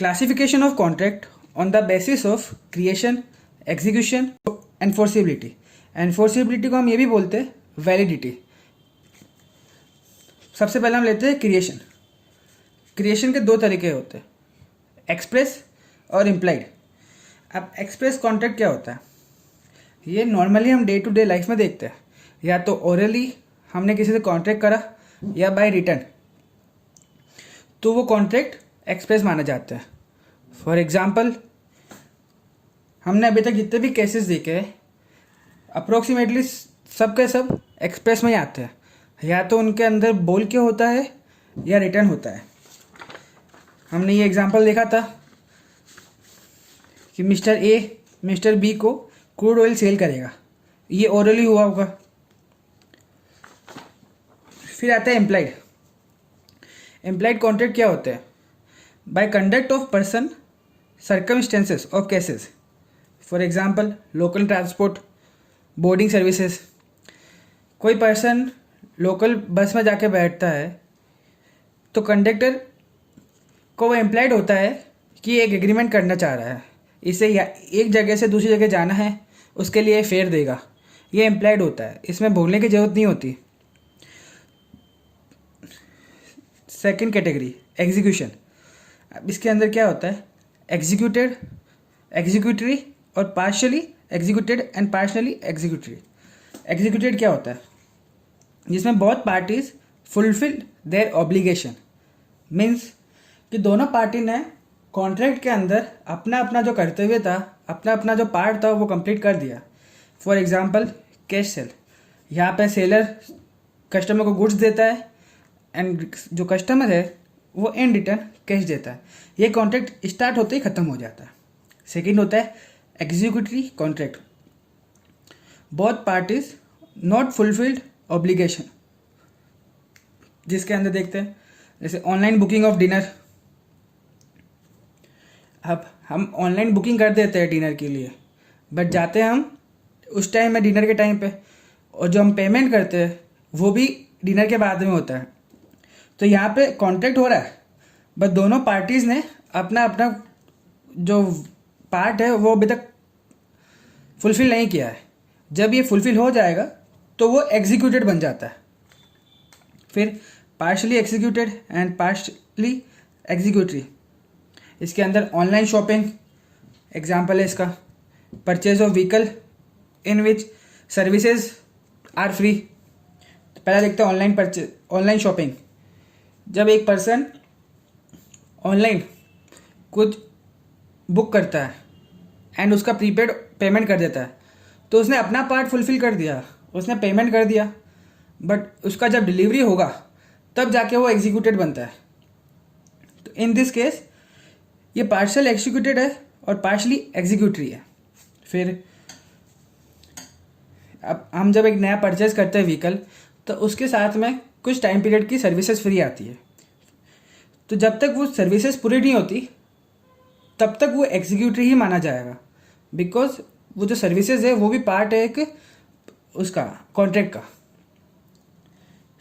Classification of contract on the basis of creation, execution, enforceability. Enforceability को हम ये भी बोलते हैं वैलिडिटी। सबसे पहले हम लेते हैं क्रिएशन। क्रिएशन के दो तरीके होते हैं, एक्सप्रेस और इम्प्लाइड। अब एक्सप्रेस कॉन्ट्रैक्ट क्या होता है? ये नॉर्मली हम डे टू डे लाइफ में देखते हैं, या तो ओरली हमने किसी से कॉन्ट्रैक्ट करा या बाय रिटर्न, तो वो कॉन्ट्रैक्ट एक्सप्रेस माना जाता है। फॉर एग्जांपल, हमने अभी तक जितने भी केसेस देखे हैं अप्रोक्सीमेटली सब के सब एक्सप्रेस में ही आते हैं, या तो उनके अंदर बोल के होता है या रिटर्न होता है। हमने ये एग्जांपल देखा था कि मिस्टर ए मिस्टर बी को क्रूड ऑयल सेल करेगा, ये ओरली हुआ होगा। फिर आता है एम्प्लाइड। एम्प्लाइड कॉन्ट्रैक्ट क्या होते हैं? By conduct of person, circumstances और cases. For example, local transport, boarding services. कोई पर्सन लोकल बस में जाके बैठता है तो कंडक्टर को वो एम्प्लॉयड होता है कि एक एग्रीमेंट करना चाह रहा है, इसे या एक जगह से दूसरी जगह जाना है, उसके लिए फेयर देगा, ये एम्प्लॉयड होता है, इसमें बोलने की ज़रूरत नहीं होती। Second category execution. अब इसके अंदर क्या होता है? एग्जीक्यूटेड, एग्जीक्यूटरी और partially executed and partially executory. Executed क्या होता है? जिसमें both parties fulfil there obligation, means कि दोनों पार्टी ने कॉन्ट्रैक्ट के अंदर अपना अपना जो कर्तव्य था, अपना अपना जो पार्ट था वो कंप्लीट कर दिया। For example, cash cell. यहाँ पे सेलर कस्टमर को गुड्स देता है एंड जो कस्टमर है वो इन रिटर्न कैश देता है। ये कॉन्ट्रैक्ट स्टार्ट होते ही ख़त्म हो जाता है। सेकेंड होता है executory contract. Both parties not fulfilled obligation, जिसके अंदर देखते हैं जैसे ऑनलाइन बुकिंग ऑफ डिनर। अब हम ऑनलाइन बुकिंग कर देते हैं डिनर के लिए, बट जाते हैं हम उस टाइम में डिनर के टाइम पे, और जो हम पेमेंट करते हैं वो भी डिनर के बाद में होता है। तो यहाँ पे कॉन्ट्रैक्ट हो रहा है, बट दोनों पार्टीज़ ने अपना अपना जो पार्ट है वो अभी तक फुलफिल नहीं किया है। जब ये फुलफिल हो जाएगा तो वो एग्जीक्यूटेड बन जाता है। फिर partially executed and partially executory. इसके अंदर ऑनलाइन शॉपिंग एग्जाम्पल है इसका, purchase of vehicle in which services are free. पहला देखते हैं ऑनलाइन परचेज, ऑनलाइन शॉपिंग। जब एक पर्सन ऑनलाइन कुछ बुक करता है एंड उसका प्रीपेड पेमेंट कर देता है, तो उसने अपना पार्ट फुलफिल कर दिया, उसने पेमेंट कर दिया, बट उसका जब डिलीवरी होगा तब जाके वो एग्जीक्यूटेड बनता है। तो इन दिस केस ये पार्शियल एग्जीक्यूटेड है और पार्शली एग्जीक्यूटरी है। फिर अब हम जब एक नया परचेज करते हैं व्हीकल, तो उसके साथ में कुछ टाइम पीरियड की सर्विसेज फ्री आती है। तो जब तक वो सर्विसेज पूरी नहीं होती तब तक वो एग्जीक्यूटरी ही माना जाएगा, बिकॉज वो जो सर्विसेज है वो भी पार्ट है एक उसका कॉन्ट्रैक्ट का।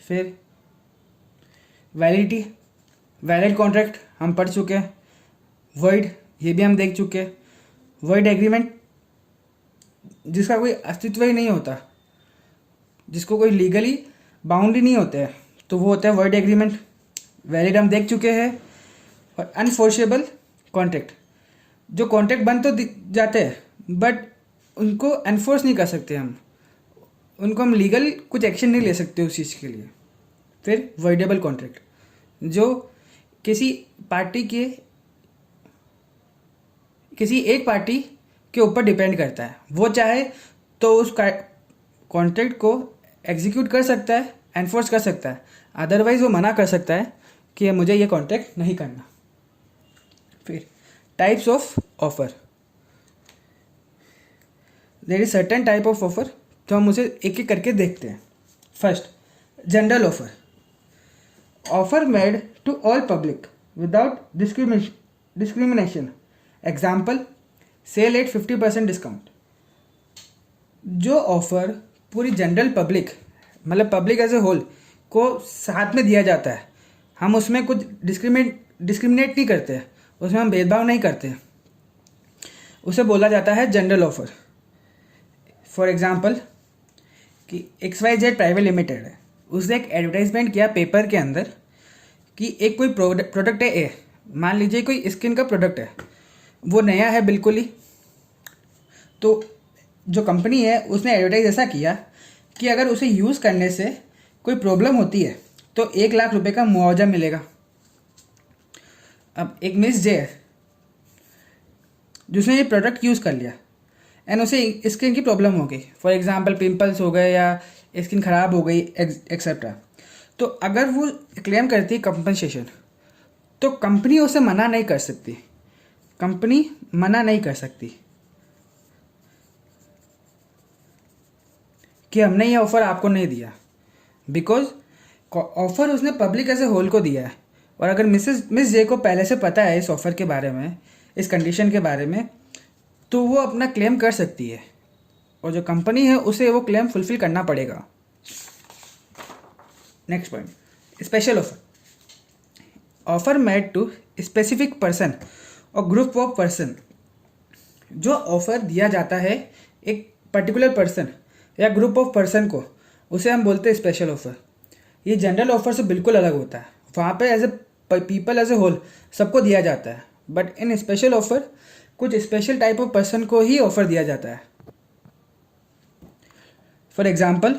फिर वैलिडिटी, वैलिड कॉन्ट्रैक्ट हम पढ़ चुके हैं। वॉइड, ये भी हम देख चुके हैं। वॉइड एग्रीमेंट, जिसका कोई अस्तित्व ही नहीं होता, जिसको कोई लीगली बाउंड ही नहीं होते हैं, तो वो होता है वॉइड एग्रीमेंट। वैलिड हम देख चुके हैं। और अनफोर्सेबल कॉन्ट्रैक्ट, जो कॉन्ट्रैक्ट बन तो जाते हैं बट उनको एनफोर्स नहीं कर सकते हम, उनको हम लीगल कुछ एक्शन नहीं ले सकते उस चीज़ के लिए। फिर वॉइडेबल कॉन्ट्रैक्ट, जो किसी पार्टी के, किसी एक पार्टी के ऊपर डिपेंड करता है, वो चाहे तो उस कॉन्ट्रैक्ट को एग्जीक्यूट कर सकता है, एनफोर्स कर सकता है, अदरवाइज वो मना कर सकता है कि मुझे ये कॉन्ट्रैक्ट नहीं करना। फिर types of offer, there is certain type of offer, तो हम उसे एक एक करके देखते हैं। First, general offer, offer made to all public without discrimination. Example, sale at 50% discount. जो ऑफर पूरी जनरल पब्लिक, मतलब पब्लिक एज ए होल को साथ में दिया जाता है, हम उसमें कुछ डिस्क्रिमिनेट नहीं करते, उसमें हम भेदभाव नहीं करते, उसे बोला जाता है जनरल ऑफर। फॉर एग्जांपल कि XYZ प्राइवेट लिमिटेड है, उसने एक एडवर्टाइजमेंट किया पेपर के अंदर कि एक कोई प्रोडक्ट है ए, मान लीजिए कोई स्किन का प्रोडक्ट है, वो नया है बिल्कुल ही, तो जो कंपनी है उसने एडवर्टाइज ऐसा किया कि अगर उसे यूज़ करने से कोई प्रॉब्लम होती है तो 1 लाख रुपए का मुआवजा मिलेगा। अब एक मिस जे है जिसने ये प्रोडक्ट यूज़ कर लिया एंड उसे स्किन की प्रॉब्लम हो गई, फॉर एग्जांपल पिंपल्स हो गए या स्किन ख़राब हो गई एक्सेट्रा, तो अगर वो क्लेम करती है कंपनसेशन, तो कंपनी उसे मना नहीं कर सकती, कंपनी मना नहीं कर सकती कि हमने ये ऑफ़र आपको नहीं दिया, बिकॉज ऑफ़र उसने पब्लिक एज ए होल को दिया है। और अगर मिस जे को पहले से पता है इस ऑफ़र के बारे में, इस कंडीशन के बारे में, तो वो अपना क्लेम कर सकती है और जो कंपनी है उसे वो क्लेम फुलफिल करना पड़ेगा। Next point, special offer. Offer made to specific person और ग्रुप ऑफ पर्सन। जो ऑफर दिया जाता है एक पर्टिकुलर पर्सन या ग्रुप ऑफ पर्सन को, उसे हम बोलते हैं स्पेशल ऑफर। ये जनरल ऑफर से बिल्कुल अलग होता है, वहाँ पे as a people as a whole सबको दिया जाता है, बट इन स्पेशल ऑफर कुछ स्पेशल टाइप ऑफ पर्सन को ही ऑफर दिया जाता है। For example,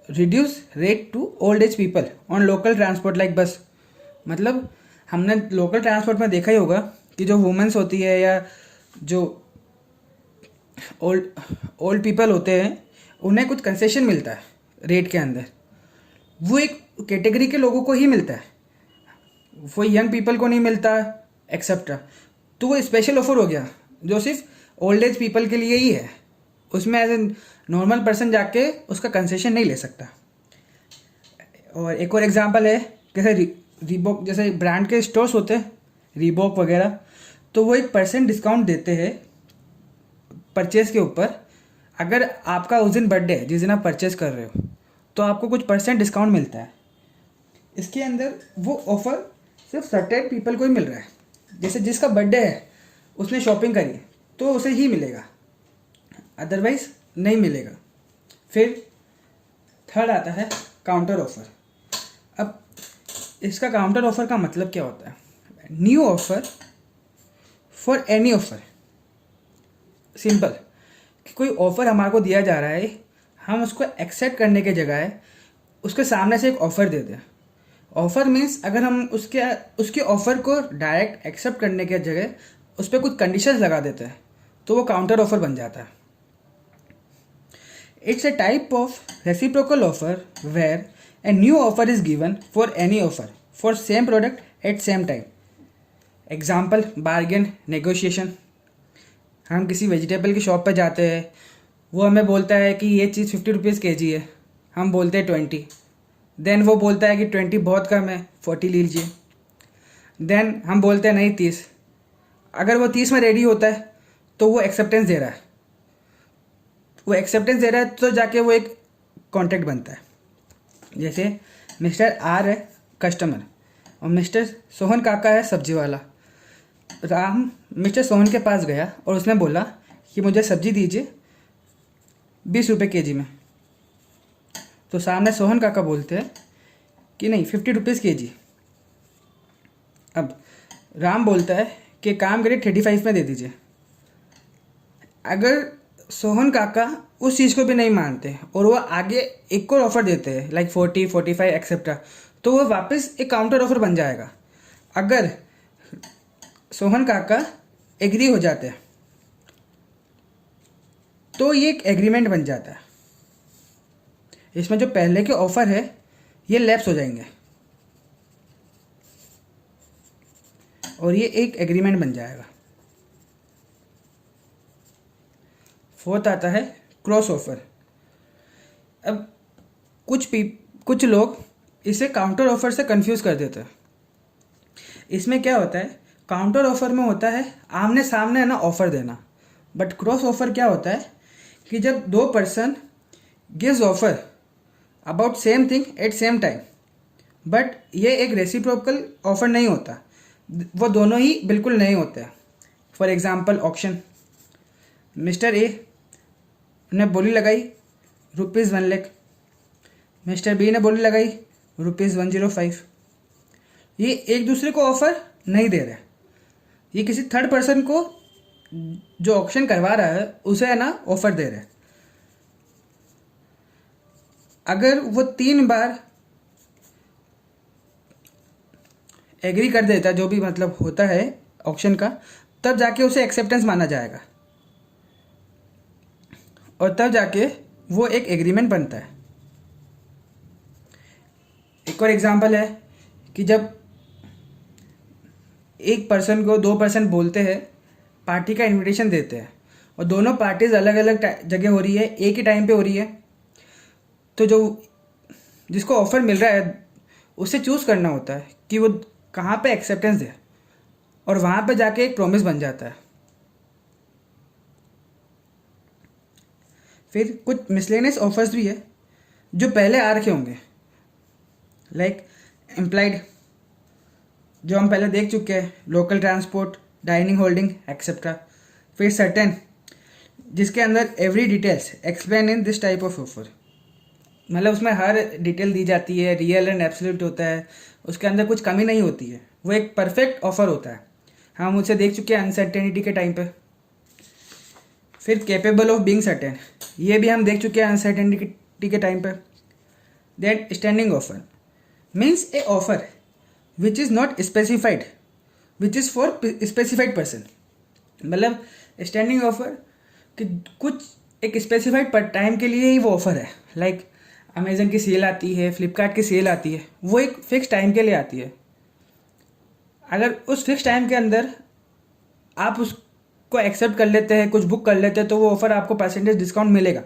reduce rate to old age people on local transport like bus. मतलब हमने लोकल ट्रांसपोर्ट में देखा ही होगा कि जो वुमेंस होती है या जो ओल्ड पीपल होते हैं उन्हें कुछ कंसेशन मिलता है रेट के अंदर, वो एक कैटेगरी के लोगों को ही मिलता है, वो यंग पीपल को नहीं मिलता एक्सेट्रा। तो वो स्पेशल ऑफर हो गया जो सिर्फ ओल्ड एज पीपल के लिए ही है, उसमें एज ए नॉर्मल पर्सन जाके उसका कंसेशन नहीं ले सकता। और एक और एग्जांपल है, जैसे रीबॉक जैसे ब्रांड के स्टोर्स होते हैं रीबॉक वगैरह, तो वो 1% डिस्काउंट देते हैं परचेज़ के ऊपर। अगर आपका उस दिन बर्थडे है जिस दिन आप परचेज़ कर रहे हो, तो आपको कुछ % डिस्काउंट मिलता है। इसके अंदर वो ऑफ़र सिर्फ सर्टेन पीपल को ही मिल रहा है, जैसे जिसका बर्थडे है उसने शॉपिंग करी तो उसे ही मिलेगा, अदरवाइज नहीं मिलेगा। फिर थर्ड आता है काउंटर ऑफ़र। अब इसका काउंटर ऑफ़र का मतलब क्या होता है? New offer for any offer. Simple कि कोई ऑफ़र हमारे को दिया जा रहा है, हम उसको एक्सेप्ट करने के जगह उसके सामने से एक ऑफ़र दे दें। ऑफ़र मीन्स अगर हम उसके ऑफ़र को डायरेक्ट एक्सेप्ट करने के जगह उस पर कुछ कंडीशंस लगा देते हैं तो वो काउंटर ऑफ़र बन जाता है। It's a type of reciprocal offer where a new offer is given for any offer for same product at same time. Example, bargain, negotiation. हम किसी वेजिटेबल की शॉप पर जाते हैं, वो हमें बोलता है कि ये चीज़ 50 रुपीज़ kg है, हम बोलते हैं 20। देन वो बोलता है कि 20 बहुत कम है, 40 लीजिए। देन हम बोलते हैं नहीं 30। अगर वो 30 में रेडी होता है तो वो एक्सेप्टेंस दे रहा है, तो जाके वो एक कॉन्ट्रैक्ट बनता है। जैसे मिस्टर आर है कस्टमर और मिस्टर सोहन काका है सब्जी वाला। राम मिस्टर सोहन के पास गया और उसने बोला कि मुझे सब्जी दीजिए 20 रुपये kg में, तो सामने सोहन काका बोलते हैं कि नहीं 50 रुपीज़ kg। अब राम बोलता है कि काम करिए 35 में दे दीजिए। अगर सोहन काका उस चीज़ को भी नहीं मानते और वो आगे एक और ऑफ़र देते हैं लाइक 40, 45 एक्सेट्रा, तो वो वापस एक काउंटर ऑफ़र बन जाएगा। अगर सोहन काका एग्री हो जाते हैं तो ये एक एग्रीमेंट बन जाता है। इसमें जो पहले के ऑफ़र है ये लैप्स हो जाएंगे और ये एक एग्रीमेंट बन जाएगा। फोर्थ आता है क्रॉस ऑफ़र। अब कुछ लोग इसे काउंटर ऑफ़र से कंफ्यूज कर देते हैं। इसमें क्या होता है, काउंटर ऑफ़र में होता है आमने सामने है ना ऑफ़र देना, बट क्रॉस ऑफ़र क्या होता है कि जब 2 person gives offer about same thing at same time, but ये एक रेसिप्रोकल ऑफ़र नहीं होता। वो दोनों ही बिल्कुल नए होते हैं। For example auction, mister A ने बोली लगाई ₹1,00,000, मिस्टर बी ने बोली लगाई ₹105। ये एक दूसरे को ऑफ़र नहीं दे रहे, ये किसी थर्ड पर्सन को जो ऑक्शन करवा रहा है उसे है ना ऑफ़र दे रहे हैं। अगर वो 3 बार एग्री कर देता, जो भी मतलब होता है ऑक्शन का, तब जाके उसे एक्सेप्टेंस माना जाएगा और तब जाके वो एक एग्रीमेंट बनता है। एक और एग्जांपल है कि जब एक पर्सन को 2 पर्सन बोलते हैं, पार्टी का इनविटेशन देते हैं और दोनों पार्टीज अलग अलग जगह हो रही है, एक ही टाइम पे हो रही है, तो जो जिसको ऑफ़र मिल रहा है उसे चूज़ करना होता है कि वो कहाँ पे एक्सेप्टेंस दे, और वहाँ पे जाके एक प्रॉमिस बन जाता है। फिर कुछ मिसलेनियस ऑफर्स भी है जो पहले आ रखे होंगे, लाइक इम्प्लाइड, जो हम पहले देख चुके हैं, local transport, dining, holding etcetera. फिर सर्टेन, जिसके अंदर every details explain in this type of offer, मतलब उसमें हर डिटेल दी जाती है, रियल एंड एब्सोल्यूट होता है, उसके अंदर कुछ कमी नहीं होती है, वो एक परफेक्ट ऑफर होता है। हम उसे देख चुके हैं अनसर्टेनिटी के टाइम पे। फिर कैपेबल ऑफ बीइंग सर्टेन, ये भी हम देख चुके हैं अनसर्टेनिटी के टाइम पे। Then standing offer means a offer which is not specified, which is for specified person, मतलब स्टैंडिंग ऑफर कि कुछ एक स्पेसिफाइड पर टाइम के लिए ही वो ऑफ़र है। लाइक अमेजन की सेल आती है, फ्लिपकार्ट की सेल आती है, वो एक फ़िक्स टाइम के लिए आती है। अगर उस फिक्स टाइम के अंदर आप उसको एक्सेप्ट कर लेते हैं, कुछ बुक कर लेते हैं, तो वो ऑफ़र आपको परसेंटेज डिस्काउंट मिलेगा,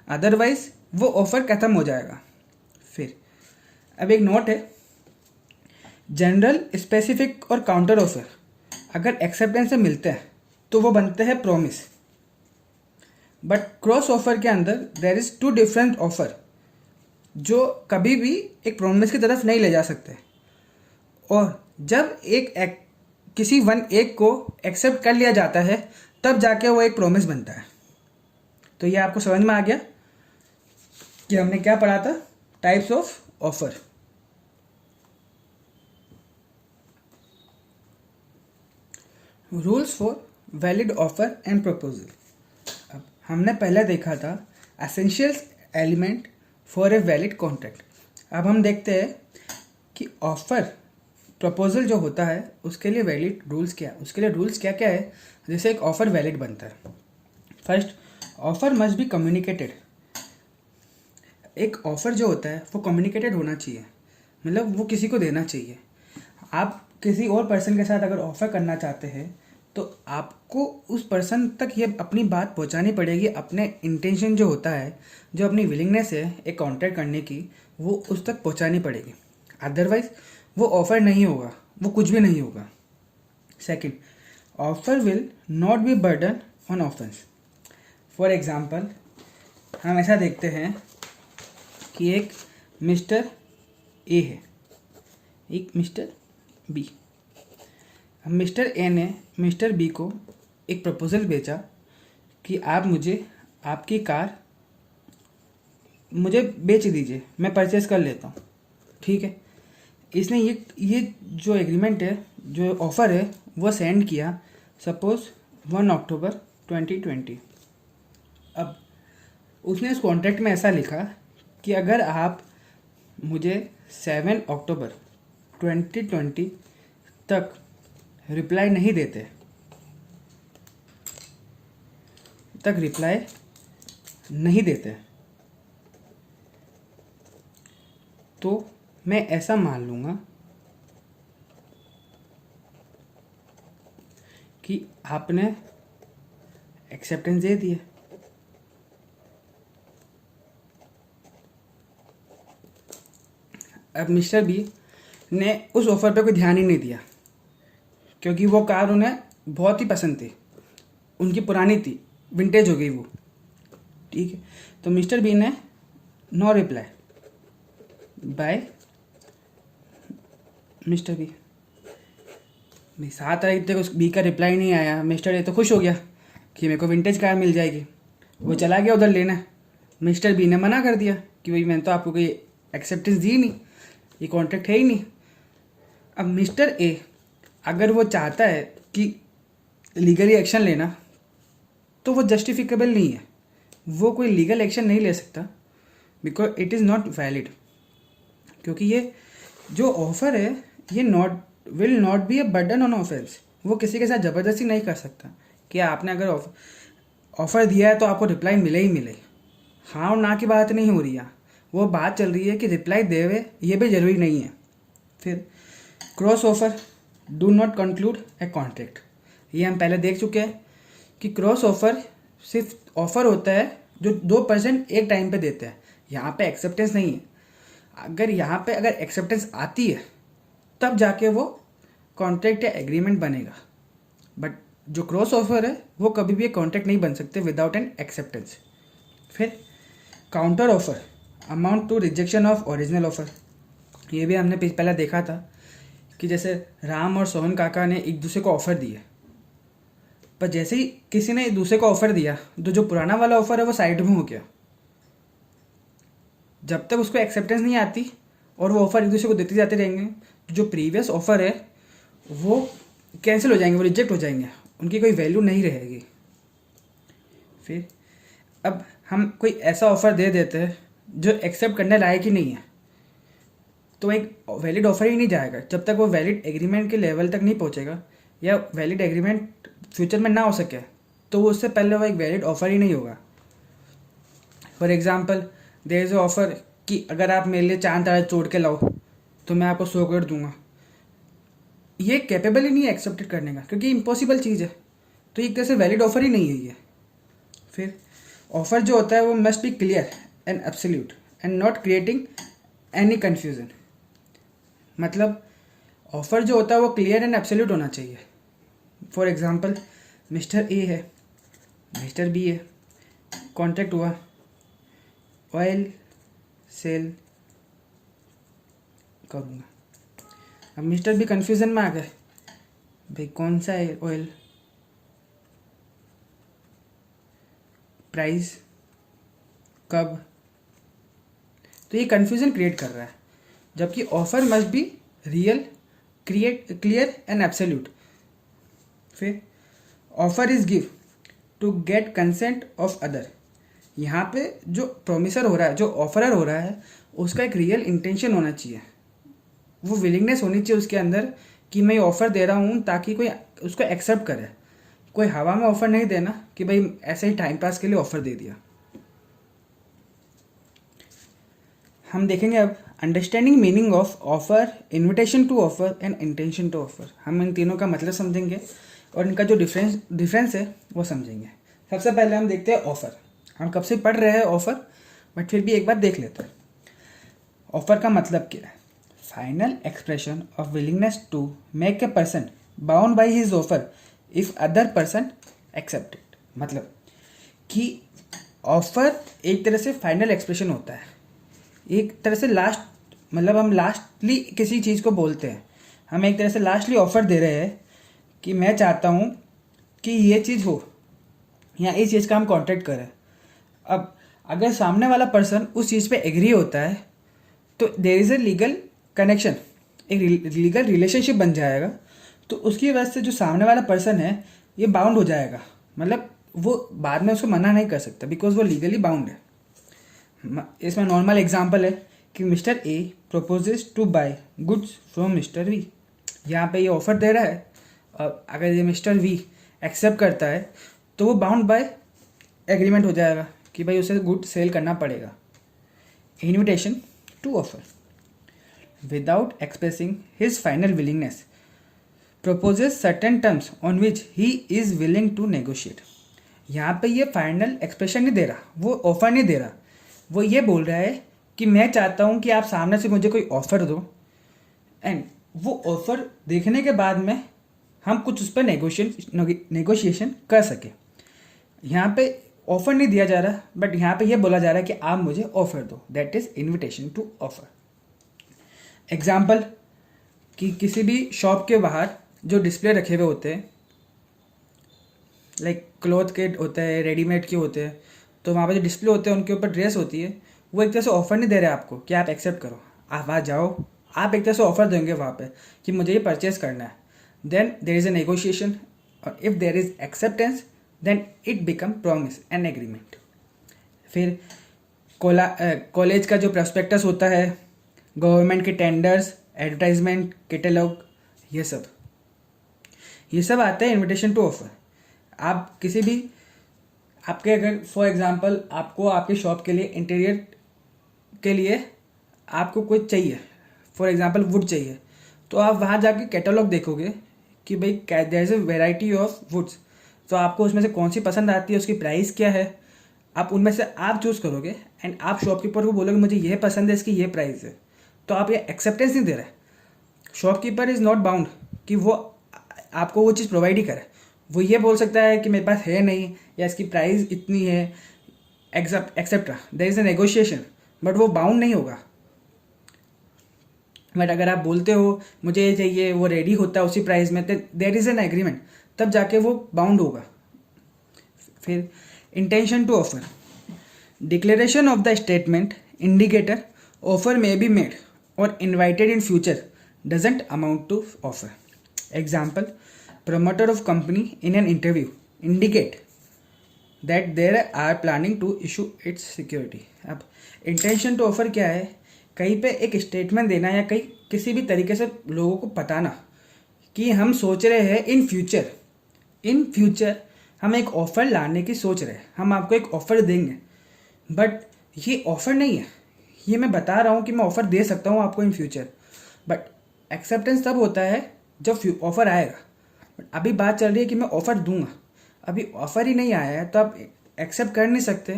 अदरवाइज वो ऑफ़र ख़त्म हो जाएगा। फिर अब एक नोट है, जनरल, स्पेसिफिक और काउंटर ऑफर अगर एक्सेप्टेंस से मिलते हैं तो वो बनते हैं प्रॉमिस, बट क्रॉस ऑफर के अंदर देयर इज़ 2 डिफरेंट ऑफर जो कभी भी एक प्रॉमिस की तरफ नहीं ले जा सकते। और जब किसी एक को एक्सेप्ट कर लिया जाता है तब जाके वो एक प्रॉमिस बनता है। तो ये आपको समझ में आ गया कि हमने क्या पढ़ा था, types of offer. Rules for valid offer and proposal. अब हमने पहले देखा था essential element for a valid contract. अब हम देखते हैं कि ऑफर प्रपोजल जो होता है उसके लिए वैलिड रूल्स क्या है, उसके लिए रूल्स क्या क्या है जैसे एक ऑफर वैलिड बनता है। First, offer must be communicated. एक ऑफर जो होता है वो कम्युनिकेटेड होना चाहिए, मतलब वो किसी को देना चाहिए। आप किसी और पर्सन के साथ अगर ऑफर करना चाहते हैं तो आपको उस पर्सन तक ये अपनी बात पहुंचानी पड़ेगी, अपने इंटेंशन जो होता है, जो अपनी विलिंगनेस है एक कॉन्ट्रैक्ट करने की, वो उस तक पहुंचानी पड़ेगी, अदरवाइज वो ऑफर नहीं होगा, वो कुछ भी नहीं होगा। Second, offer will not be burden on offence. For example, हम ऐसा देखते हैं कि एक मिस्टर ए है, एक मिस्टर बी। अब मिस्टर ए ने मिस्टर बी को एक प्रपोज़ल भेजा कि आप मुझे आपकी कार मुझे बेच दीजिए, मैं परचेज़ कर लेता हूँ, ठीक है। इसने ये जो एग्रीमेंट है, जो ऑफ़र है, वो सेंड किया सपोज़ 1 अक्टूबर 2020। अब उसने इस कॉन्ट्रैक्ट में ऐसा लिखा कि अगर आप मुझे 7 अक्टूबर 2020 तक रिप्लाई नहीं देते, तो मैं ऐसा मान लूँगा कि आपने एक्सेप्टेंस दे दिया। अब मिस्टर बी ने उस ऑफ़र पे कोई ध्यान ही नहीं दिया क्योंकि वो कार उन्हें बहुत ही पसंद थी, उनकी पुरानी थी, विंटेज हो गई वो, ठीक है। तो मिस्टर बी ने no reply by mister B. भाई 7 तारीख तक उस बी का रिप्लाई नहीं आया, मिस्टर ए तो खुश हो गया कि मेरे को विंटेज कार मिल जाएगी। वो चला गया उधर लेना। मिस्टर बी ने मना कर दिया कि भाई मैंने तो आपको कोई एक्सेप्टेंस दी नहीं, ये कॉन्ट्रैक्ट है ही नहीं। अब मिस्टर ए अगर वो चाहता है कि लीगली एक्शन लेना तो वो जस्टिफिकेबल नहीं है, वो कोई लीगल एक्शन नहीं ले सकता because it is not valid. क्योंकि ये जो ऑफ़र है ये will not be a burden on offence. वो किसी के साथ ज़बरदस्ती नहीं कर सकता कि आपने अगर ऑफ़र दिया है तो आपको रिप्लाई मिले ही मिले। हाँ और ना की बात नहीं हो रही है, वो बात चल रही है कि रिप्लाई देवे ये भी ज़रूरी नहीं है। फिर cross offer, do not conclude a contract. ये हम पहले देख चुके हैं कि क्रॉस ऑफर सिर्फ ऑफर होता है जो 2% एक टाइम पे देते हैं। यहाँ पे एक्सेप्टेंस नहीं है। अगर यहाँ पे अगर एक्सेप्टेंस आती है तब जाके वो कॉन्ट्रैक्ट या एग्रीमेंट बनेगा, बट जो क्रॉस ऑफर है वो कभी भी कॉन्ट्रैक्ट नहीं बन सकते विदाउट एन एक्सेप्टेंस। फिर counter offer, amount to rejection of original offer. ये भी हमने पहले देखा था कि जैसे राम और सोहन काका ने एक दूसरे को ऑफ़र दिया, पर जैसे ही किसी ने एक दूसरे को ऑफ़र दिया तो जो पुराना वाला ऑफ़र है वो साइड में हो गया। जब तक उसको एक्सेप्टेंस नहीं आती और वो ऑफ़र एक दूसरे को देते जाते रहेंगे, जो प्रीवियस ऑफ़र है वो कैंसिल हो जाएंगे, वो रिजेक्ट हो जाएंगे, उनकी कोई वैल्यू नहीं रहेगी। फिर अब हम कोई ऐसा ऑफ़र दे देते हैं जो एक्सेप्ट करने लायक ही नहीं है, तो एक वैलिड ऑफर ही नहीं जाएगा जब तक वो वैलिड एग्रीमेंट के लेवल तक नहीं पहुंचेगा, या वैलिड एग्रीमेंट फ्यूचर में ना हो सके तो उससे पहले वो एक वैलिड ऑफर ही नहीं होगा। For example there is offer कि अगर आप मेरे लिए चांद तारे तोड़ के लाओ तो मैं आपको 100 करोड़ दूंगा। ये कैपेबल ही नहीं है एक्सेप्टेड करने का, क्योंकि इम्पॉसिबल चीज़ है, तो एक तरह से वैलिड ऑफर ही नहीं है ये। फिर ऑफर जो होता है वो must be clear and absolute and not creating any confusion. मतलब ऑफ़र जो होता है वो क्लियर एंड एब्सोल्यूट होना चाहिए। फॉर एग्जांपल मिस्टर ए है, मिस्टर बी है, कॉन्ट्रैक्ट हुआ, ऑयल सेल करूँगा। अब मिस्टर बी कन्फ्यूज़न में आ गए, भाई कौन सा है ऑयल, प्राइस, कब, तो ये कन्फ्यूज़न क्रिएट कर रहा है। जबकि offer must be real, clear and absolute. फिर offer is give to get consent of other. यहाँ पे जो प्रोमिसर हो रहा है, जो ऑफरर हो रहा है, उसका एक रियल इंटेंशन होना चाहिए, वो विलिंगनेस होनी चाहिए उसके अंदर कि मैं ऑफ़र दे रहा हूँ ताकि कोई उसको एक्सेप्ट करे। कोई हवा में ऑफ़र नहीं देना कि भाई ऐसे ही टाइम पास के लिए ऑफ़र दे दिया। हम देखेंगे अब understanding meaning of offer, invitation to offer and intention to offer. हम इन तीनों का मतलब समझेंगे और इनका जो डिफरेंस है वो समझेंगे। सबसे पहले हम देखते हैं ऑफर। हम कब से पढ़ रहे हैं ऑफर, बट फिर भी एक बार देख लेते हैं। ऑफर का मतलब क्या है? Final expression of willingness to make a person bound by his offer if other person accepted. मतलब कि ऑफर एक तरह से फाइनल एक्सप्रेशन होता है, एक तरह से लास्ट, मतलब हम लास्टली किसी चीज़ को बोलते हैं। हम एक तरह से लास्टली ऑफ़र दे रहे हैं कि मैं चाहता हूँ कि ये चीज़ हो या इस चीज़ का हम कॉन्ट्रैक्ट करें। अब अगर सामने वाला पर्सन उस चीज़ पे एग्री होता है तो there is a legal connection, एक लीगल रिलेशनशिप बन जाएगा। तो उसकी वजह से जो सामने वाला पर्सन है ये बाउंड हो जाएगा, मतलब वो बाद में उसको मना नहीं कर सकता बिकॉज वो लीगली बाउंड है। इसमें नॉर्मल एग्जांपल है कि mister A proposes to buy goods from mister V. यहाँ पे ये ऑफर दे रहा है, और अगर ये मिस्टर वी एक्सेप्ट करता है तो वो बाउंड बाय एग्रीमेंट हो जाएगा कि भाई उसे गुड सेल करना पड़ेगा। Invitation to offer, without expressing his final willingness proposes certain terms on which he is willing to negotiate। यहाँ पे ये फाइनल एक्सप्रेशन नहीं दे रहा, वो ऑफर नहीं दे रहा, वो ये बोल रहा है कि मैं चाहता हूँ कि आप सामने से मुझे कोई ऑफ़र दो एंड वो ऑफ़र देखने के बाद में हम कुछ उस पर नेगोशिएशन कर सके। यहाँ पे ऑफ़र नहीं दिया जा रहा, बट यहाँ पे ये बोला जा रहा है कि आप मुझे ऑफ़र दो, that is invitation to offer. Example कि किसी भी शॉप के बाहर जो डिस्प्ले रखे हुए होते हैं, लाइक क्लॉथ के होते हैं, रेडीमेड के होते हैं, तो वहाँ पे जो डिस्प्ले होते हैं उनके ऊपर ड्रेस होती है, वो एक तरह से ऑफर नहीं दे रहे आपको कि आप एक्सेप्ट करो, आप वहाँ जाओ, आप एक तरह से ऑफर देंगे वहाँ पे कि मुझे ये परचेज करना है। Then there is a negotiation, और if there is acceptance then it become promise and agreement. फिर कॉलेज का जो प्रॉस्पेक्टस होता है, गवर्नमेंट के टेंडर्स, एडवर्टाइजमेंट, कैटलॉग, ये सब आता है इनविटेशन टू ऑफर। आप किसी भी, आपके अगर फॉर एग्जांपल आपको आपके शॉप के लिए इंटीरियर के लिए आपको कुछ चाहिए, फॉर एग्जांपल वुड चाहिए, तो आप वहाँ जाके कैटलॉग देखोगे कि भाई there is a variety of woods, तो आपको उसमें से कौन सी पसंद आती है, उसकी प्राइस क्या है, आप उनमें से आप चूज़ करोगे एंड आप शॉपकीपर को बोलोगे मुझे ये पसंद है, इसकी ये प्राइस है, तो आप ये एक्सेप्टेंस नहीं दे रहे। शॉपकीपर इज़ नॉट बाउंड कि वो आपको वो चीज़ प्रोवाइड ही करे। वो ये बोल सकता है कि मेरे पास है नहीं, या इसकी प्राइस इतनी है, etcetera, there is a negotiation, but वो बाउंड नहीं होगा। बट अगर आप बोलते हो मुझे ये चाहिए, वो रेडी होता है उसी प्राइस में, तो देयर इज़ एन एग्रीमेंट, तब जाके वो बाउंड होगा। फिर intention to offer, declaration of the statement indicator offer may be made और invited in future doesn't amount to offer. Example, promoter of company in an interview indicate that they are planning to issue its security। अब intention to offer क्या है? कहीं पे एक statement देना या कहीं किसी भी तरीके से लोगों को बताना कि हम सोच रहे हैं इन फ्यूचर हम एक ऑफ़र लाने की सोच रहे हैं, हम आपको एक ऑफ़र देंगे, बट ये ऑफ़र नहीं है, ये मैं बता रहा हूँ कि मैं ऑफ़र दे सकता हूँ आपको इन फ्यूचर, बट एक्सेप्टेंस तब होता है जब ऑफ़र आएगा। अभी बात चल रही है कि मैं ऑफ़र दूंगा, अभी ऑफ़र ही नहीं आया है तो आप एक्सेप्ट कर नहीं सकते,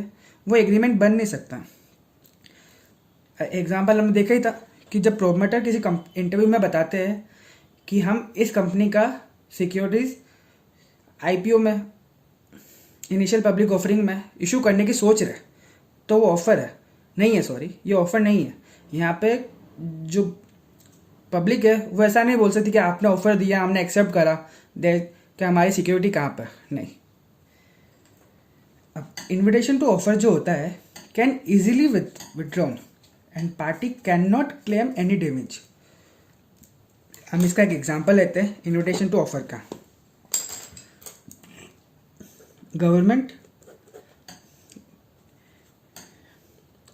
वो एग्रीमेंट बन नहीं सकता। एग्जांपल हमने देखा ही था कि जब प्रोमोटर किसी इंटरव्यू में बताते हैं कि हम इस कंपनी का सिक्योरिटीज़ आईपीओ में, इनिशियल पब्लिक ऑफरिंग में इशू करने की सोच रहे, तो वो ऑफ़र है नहीं है, सॉरी ये ऑफ़र नहीं है। यहाँ पे जो पब्लिक है वो ऐसा नहीं बोल सकती कि आपने ऑफ़र दिया, हमने एक्सेप्ट करा, दे कि हमारी सिक्योरिटी कहाँ पर, नहीं। अब इन्विटेशन टू ऑफर जो होता है can easily withdrawn and party can not claim any damage. हम इसका एक एग्जांपल लेते हैं इन्विटेशन टू ऑफर का। गवर्नमेंट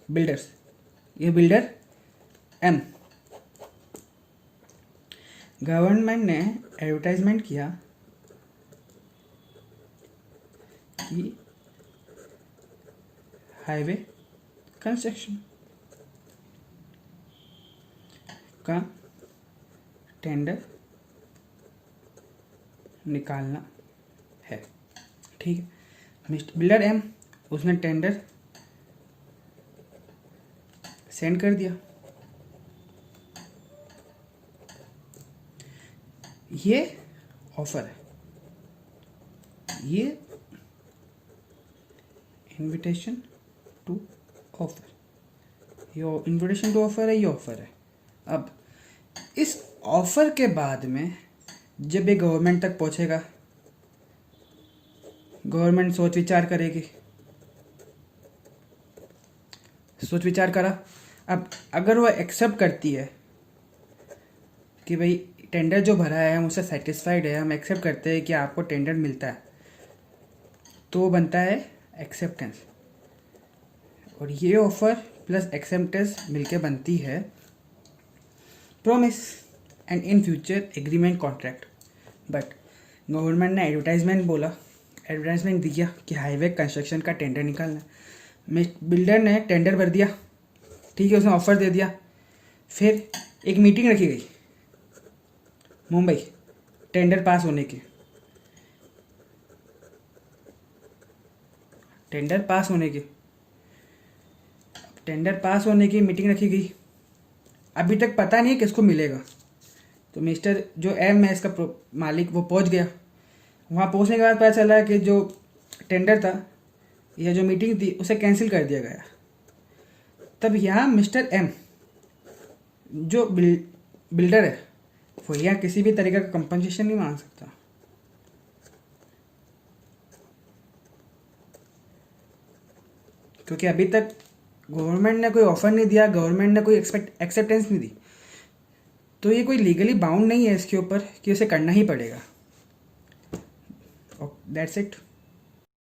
बिल्डर्स, ये बिल्डर एम, गवर्नमेंट ने एडवर्टाइजमेंट किया कि हाईवे कंस्ट्रक्शन का टेंडर निकालना है, ठीक है। मिस्टर बिल्डर एम, उसने टेंडर सेंड कर दिया। ये ऑफर है, ये इनविटेशन टू ऑफर, ये इनविटेशन टू ऑफर है, ये ऑफर है। अब इस ऑफर के बाद में जब ये गवर्नमेंट तक पहुंचेगा, गवर्नमेंट सोच विचार करेगी, सोच विचार करा, अब अगर वो एक्सेप्ट करती है कि भाई टेंडर जो भरा है हम उससे सेटिस्फाइड है, हम एक्सेप्ट करते हैं कि आपको टेंडर मिलता है, तो वो बनता है एक्सेप्टेंस, और ये ऑफर प्लस एक्सेप्टेंस मिलके बनती है promise and in future agreement contract. But government ने एडवर्टाइजमेंट दिया कि हाईवे कंस्ट्रक्शन का टेंडर निकालना है, बिल्डर ने टेंडर भर दिया, ठीक है, उसने ऑफर दे दिया। फिर एक मीटिंग रखी गई मुंबई टेंडर पास होने की, टेंडर पास होने की मीटिंग रखी गई। अभी तक पता नहीं है किसको मिलेगा, तो मिस्टर जो एम है इसका मालिक, वो पहुंच गया। वहाँ पहुंचने के बाद पता चला कि जो टेंडर था या जो मीटिंग थी उसे कैंसिल कर दिया गया। तब यहाँ मिस्टर एम जो बिल्डर है वो यहाँ किसी भी तरीके का कंपनसेशन नहीं मांग सकता। क्योंकि अभी तक गवर्नमेंट ने कोई ऑफर नहीं दिया, गवर्नमेंट ने कोई एक्सेप्टेंस नहीं दी, तो ये कोई लीगली बाउंड नहीं है इसके ऊपर कि उसे करना ही पड़ेगा। That's it.